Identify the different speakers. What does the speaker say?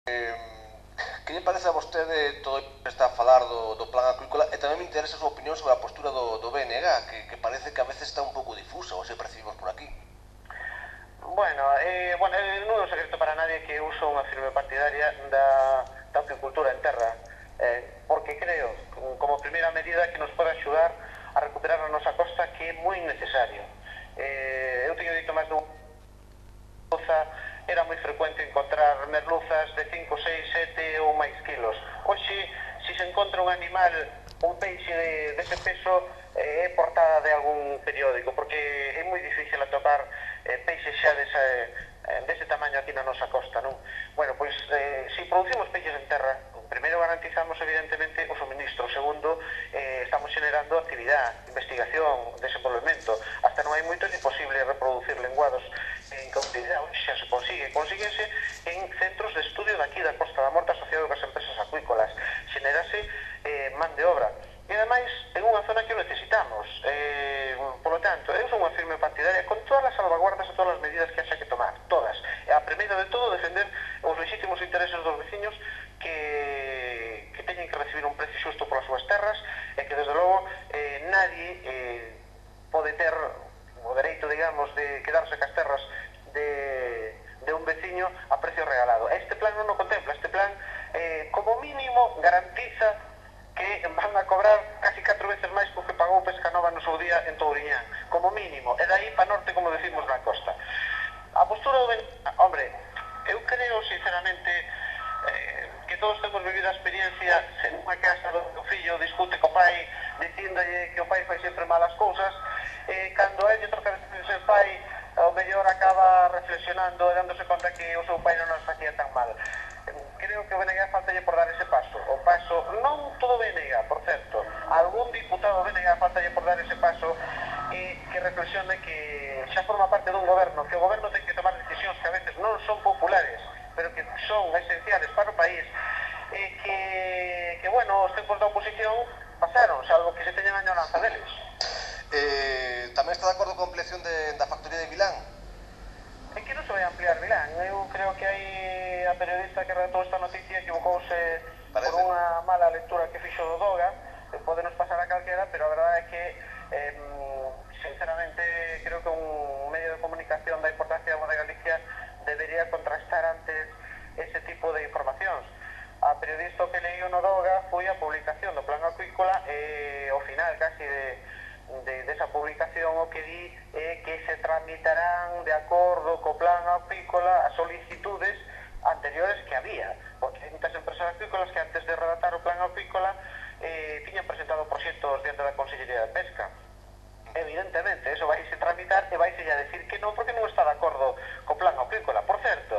Speaker 1: Que lle parece a vostede todo isto que está a falar do plan acuícola e tamén me interesa a súa opinión sobre a postura do BNG, que parece que a veces está un pouco difusa, ou se percibimos por aquí.
Speaker 2: Bueno, non é un secreto para nadie que uso unha firme partidaria da acuicultura en terra, porque creo, como primeira medida, que nos pode axudar a recuperar a nosa costa, que é moi necesario. Eu teño dito máis dun era moi frecuente encontrar merluzas de 5, 6, 7 ou máis kilos. Hoxe, se se encontra un animal, un peixe dese peso, é portada de algún periódico, porque é moi difícil atopar peixes xa dese tamaño aquí na nosa costa, non? Bueno, pois, se producimos peixes en terra, primeiro garantizamos evidentemente o suministro, segundo, estamos generando actividade, investigación, desenvolvemento. Hasta non hai moito, é imposible reproducir lenguados en cautividade, xa se consíguese en centros de estudio daqui da Costa da Morte asociado cas empresas acuícolas, xenerase man de obra, e ademais en unha zona que o necesitamos. Por lo tanto, eu son unha firme partidaria con todas as salvaguardas e todas as medidas que haxa que tomar, todas. A primeira de todo, defender os legítimos intereses dos veciños que teñen que recibir un precio xusto polas súas terras e que, desde logo, nadie pode ter o dereito, digamos, de quedarse cas terras de un veciño a precio regalado. Este plan non o contempla. Este plan, como mínimo, garantiza que van a cobrar casi 4 veces máis co que pagou Pescanova no seu día en Touriñán, como mínimo, e dai pa norte, como decimos na costa. A postura do hombre, eu creo sinceramente que todos temos vivido a experiencia en unha casa do fillo discute co pai dicíndolle que o pai fai sempre malas cousas, cando ele troca de ser pai, o mellor acaba reflexionando e dándose conta que o seu pai non nos facía tan mal. Creo que o BNG faltalle por dar ese paso. O paso, non todo BNG, por certo, algún diputado BNG faltalle por dar ese paso e que reflexione que xa forma parte dun goberno, que o goberno ten que tomar decisións que a veces non son populares, pero que son esenciales para o país, e que bueno, os tempos da oposición pasaron, salvo que se teñan añoranza deles.
Speaker 1: Tamén está de acordo con a ampliación da factoría de Milán?
Speaker 2: É que non se vai ampliar Milán. Eu creo que hai a periodista que redactou esta noticia equivocouse por unha mala lectura que fixo do Doga. Podenos pasar a calquera, pero a verdade é que sinceramente creo que un medio de comunicación da importancia de Galicia debería contrastar antes ese tipo de informacións. A periodista que leí no Doga foi a publicación do plan acuícola e ao final casi desa publicación o que di é que se tramitarán de acordo co plan acuícola as solicitudes anteriores que había, porque hai muitas empresas acuícolas que antes de redactar o plan acuícola tiñan presentado proxectos diante da Consellería de Pesca. Evidentemente, eso vaise tramitar e vaise a decir que non, porque non está de acordo co plan acuícola. Por certo,